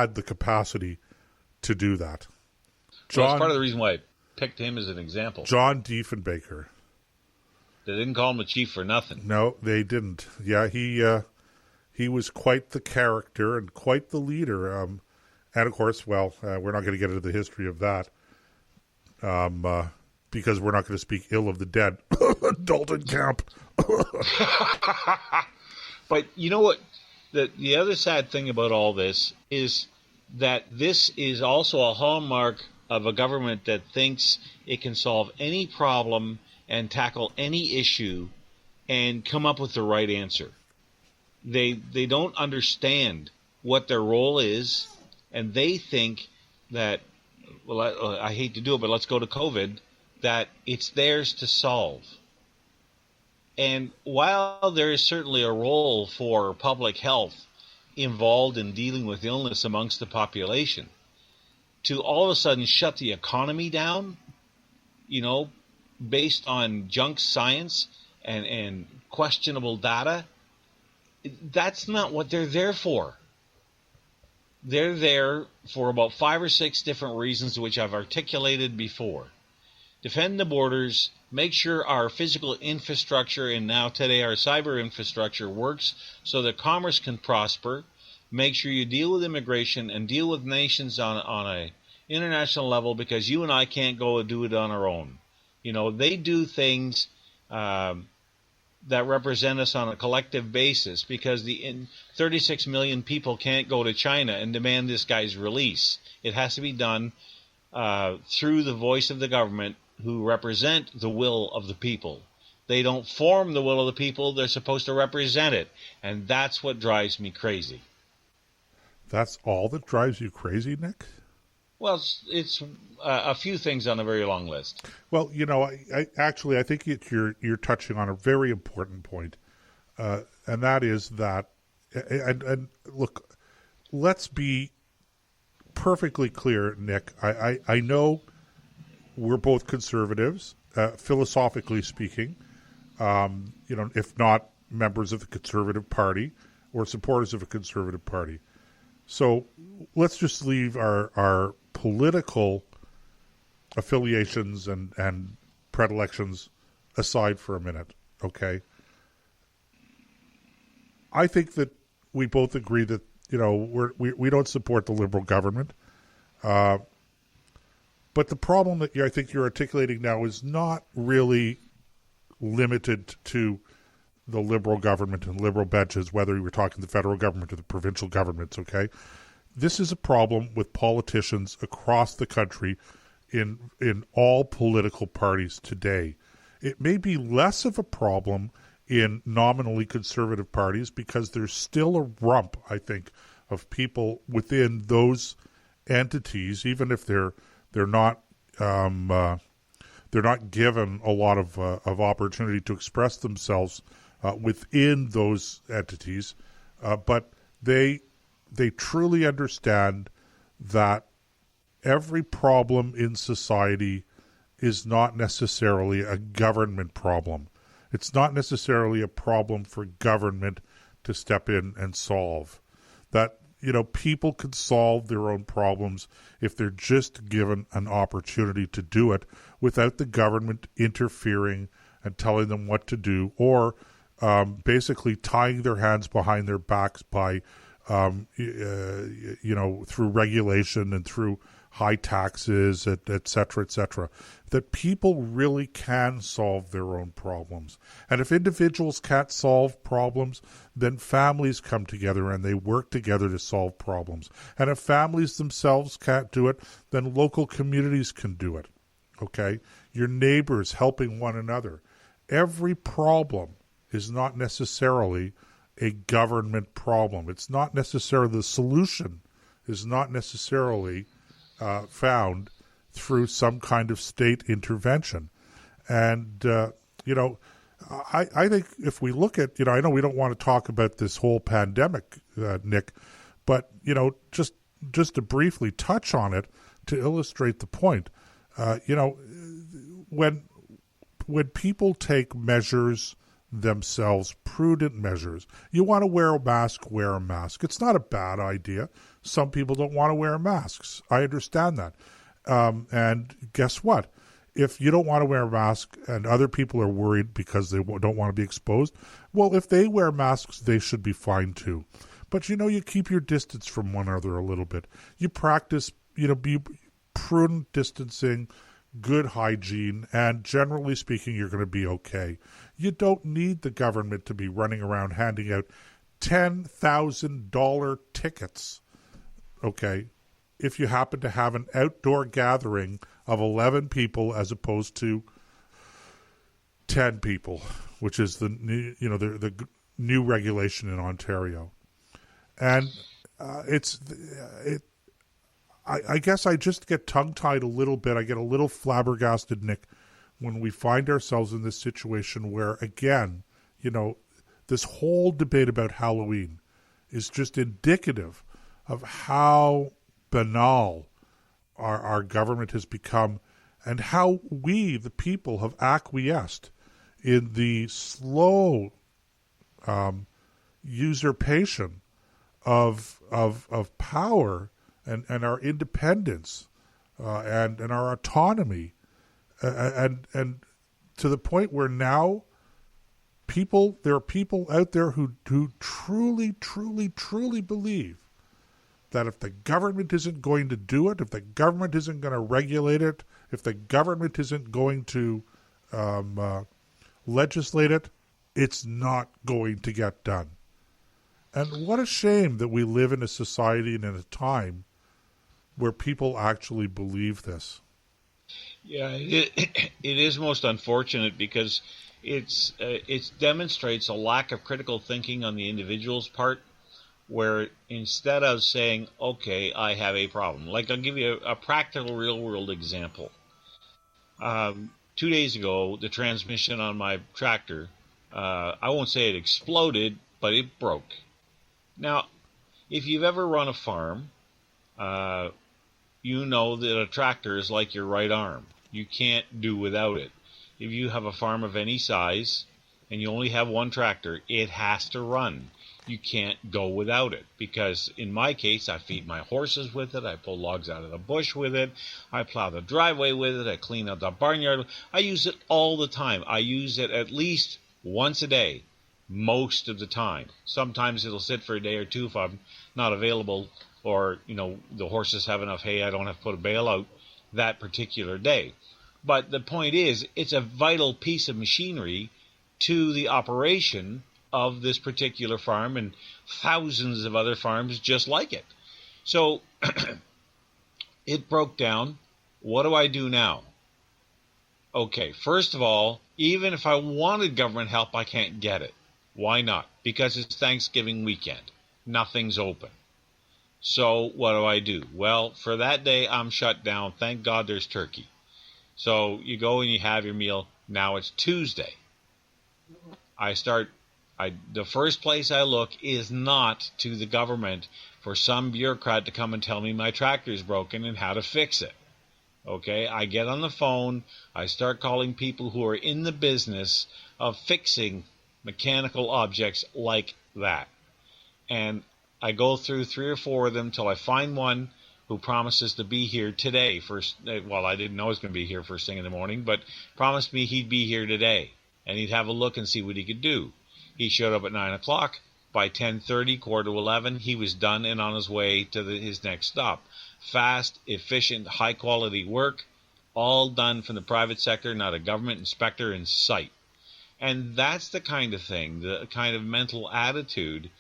had the capacity to do that. Well, that's part of the reason why I picked him as an example. John Diefenbaker. They didn't call him a chief for nothing. No, they didn't. Yeah, he was quite the character and quite the leader. And of course, we're not going to get into the history of that because we're not going to speak ill of the dead. Dalton Camp. But you know what? The other sad thing about all this is that this is also a hallmark of a government that thinks it can solve any problem and tackle any issue and come up with the right answer. They don't understand what their role is, and they think that, well, I hate to do it, but let's go to COVID, that it's theirs to solve. And while there is certainly a role for public health involved in dealing with illness amongst the population, to all of a sudden shut the economy down, based on junk science and questionable data, that's not what they're there for. They're there for about 5 or 6 different reasons, which I've articulated before. Defend the borders, make sure our physical infrastructure and now today our cyber infrastructure works so that commerce can prosper. Make sure you deal with immigration and deal with nations on a international level, because you and I can't go and do it on our own. They do things that represent us on a collective basis, because the 36 million people can't go to China and demand this guy's release. It has to be done through the voice of the government, who represent the will of the people. They don't form the will of the people, they're supposed to represent it. And that's what drives me crazy. That's all that drives you crazy, Nick? Well, it's a few things on a very long list. Well, I think you're touching on a very important point, and that is that, and look, let's be perfectly clear, Nick. I know we're both conservatives, philosophically speaking, if not members of the Conservative Party or supporters of a Conservative Party. So let's just leave our political affiliations and predilections aside for a minute, okay? I think that we both agree that, we don't support the Liberal government. But the problem that I think you're articulating now is not really limited to the Liberal government and Liberal benches, whether you were talking the federal government or the provincial governments, okay? This is a problem with politicians across the country in all political parties today. It may be less of a problem in nominally conservative parties because there's still a rump, I think, of people within those entities, even if they're not given a lot of opportunity to express themselves within those entities, but they truly understand that every problem in society is not necessarily a government problem. It's not necessarily a problem for government to step in and solve. That, people can solve their own problems if they're just given an opportunity to do it without the government interfering and telling them what to do, or basically tying their hands behind their backs by, through regulation and through high taxes, et cetera, that people really can solve their own problems. And if individuals can't solve problems, then families come together and they work together to solve problems. And if families themselves can't do it, then local communities can do it, okay? Your neighbors helping one another. Every problem is not necessarily a government problem. It's not necessarily, the solution is not necessarily found through some kind of state intervention. And, I think if we look at, I know we don't want to talk about this whole pandemic, Nick, but, just to briefly touch on it to illustrate the point, when people take measures themselves prudent measures. You want to wear a mask, wear a mask. It's not a bad idea. Some people don't want to wear masks. I understand that. And guess what? If you don't want to wear a mask and other people are worried because they don't want to be exposed, well, if they wear masks, they should be fine too. But, you keep your distance from one another a little bit. You practice, be prudent distancing, good hygiene, and generally speaking, you're going to be okay. You don't need the government to be running around handing out $10,000 tickets, okay, if you happen to have an outdoor gathering of 11 people as opposed to 10 people, which is the new regulation in Ontario. And I guess I just get tongue-tied a little bit. I get a little flabbergasted, Nick, when we find ourselves in this situation where, again, this whole debate about Halloween is just indicative of how banal our government has become and how we, the people, have acquiesced in the slow usurpation of power and our independence and our autonomy and to the point where now there are people out there who truly believe that if the government isn't going to do it, if the government isn't going to regulate it, if the government isn't going to legislate it, it's not going to get done. And what a shame that we live in a society and in a time where people actually believe this. Yeah, it is most unfortunate because it demonstrates a lack of critical thinking on the individual's part, where instead of saying, okay, I have a problem. Like, I'll give you a practical real-world example. 2 days ago, the transmission on my tractor, I won't say it exploded, but it broke. Now, if you've ever run a farm, you know that a tractor is like your right arm. You can't do without it. If you have a farm of any size and you only have one tractor, it has to run. You can't go without it because in my case, I feed my horses with it. I pull logs out of the bush with it. I plow the driveway with it. I clean out the barnyard. I use it all the time. I use it at least once a day, most of the time. Sometimes it'll sit for a day or two if I'm not available or, the horses have enough hay. I don't have to put a bale out that particular day. But the point is, it's a vital piece of machinery to the operation of this particular farm and thousands of other farms just like it. So it broke down. What do I do now? Okay, first of all, even if I wanted government help, I can't get it. Why not? Because it's Thanksgiving weekend. Nothing's open. So what do? Well, for that day, I'm shut down. Thank God there's turkey. So you go and you have your meal. Now it's Tuesday. The first place I look is not to the government for some bureaucrat to come and tell me my tractor is broken and how to fix it. Okay, I get on the phone. I start calling people who are in the business of fixing mechanical objects like that. And I go through 3 or 4 of them till I find one who promises to be here today. Well, I didn't know he was going to be here first thing in the morning, but promised me he'd be here today. And he'd have a look and see what he could do. He showed up at 9 o'clock. By 10:30, 10:45, he was done and on his way to his next stop. Fast, efficient, high-quality work, all done from the private sector, not a government inspector in sight. And that's the kind of thing, the kind of mental attitude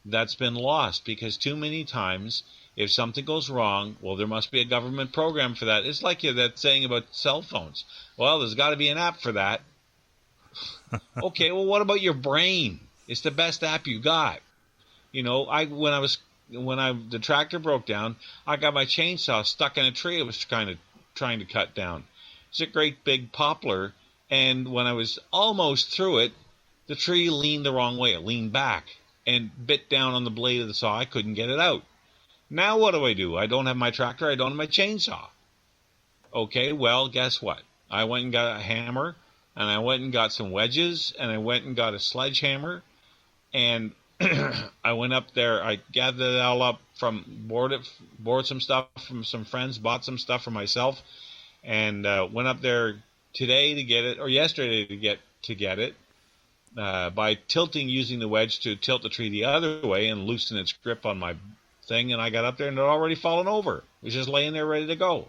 that's been lost, because too many times, if something goes wrong, well, there must be a government program for that. It's like that saying about cell phones. Well, there's got to be an app for that. Okay, well, what about your brain? It's the best app you got. When the tractor broke down, I got my chainsaw stuck in a tree I was trying to cut down. It's a great big poplar, and when I was almost through it, the tree leaned the wrong way. It leaned back and bit down on the blade of the saw. I couldn't get it out. Now what do? I don't have my tractor. I don't have my chainsaw. Okay, well, guess what? I went and got a hammer. and I went and got some wedges, and I went and got a sledgehammer, and I went up there. I gathered it all up borrowed some stuff from some friends, bought some stuff for myself, and went up there today to get it, or yesterday to get it, by using the wedge to tilt the tree the other way and loosen its grip on my thing. And I got up there and it had already fallen over. It was just laying there ready to go.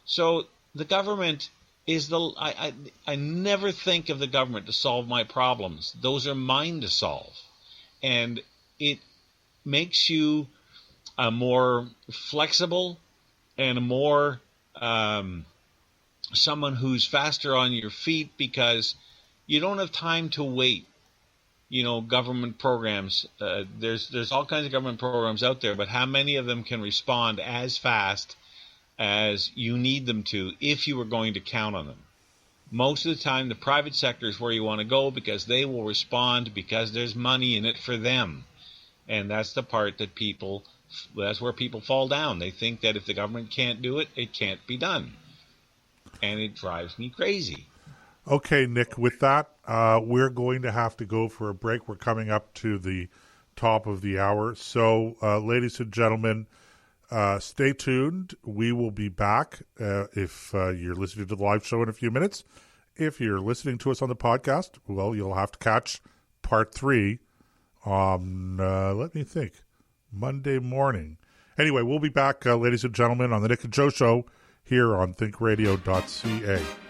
So the government is I never think of the government to solve my problems. Those are mine to solve. And it makes you a more flexible and a more someone who's faster on your feet, because you don't have time to wait. Government programs, there's all kinds of government programs out there, but how many of them can respond as fast as you need them to if you were going to count on them? Most of the time, the private sector is where you want to go, because they will respond, because there's money in it for them. And that's the part that's where people fall down. They think that if the government can't do it, it can't be done. And it drives me crazy. Okay, Nick, with that, we're going to have to go for a break. We're coming up to the top of the hour. So, ladies and gentlemen, stay tuned. We will be back if you're listening to the live show in a few minutes. If you're listening to us on the podcast, well, you'll have to catch part 3 on, let me think, Monday morning. Anyway, we'll be back, ladies and gentlemen, on the Nick and Joe Show here on ThinkRadio.ca.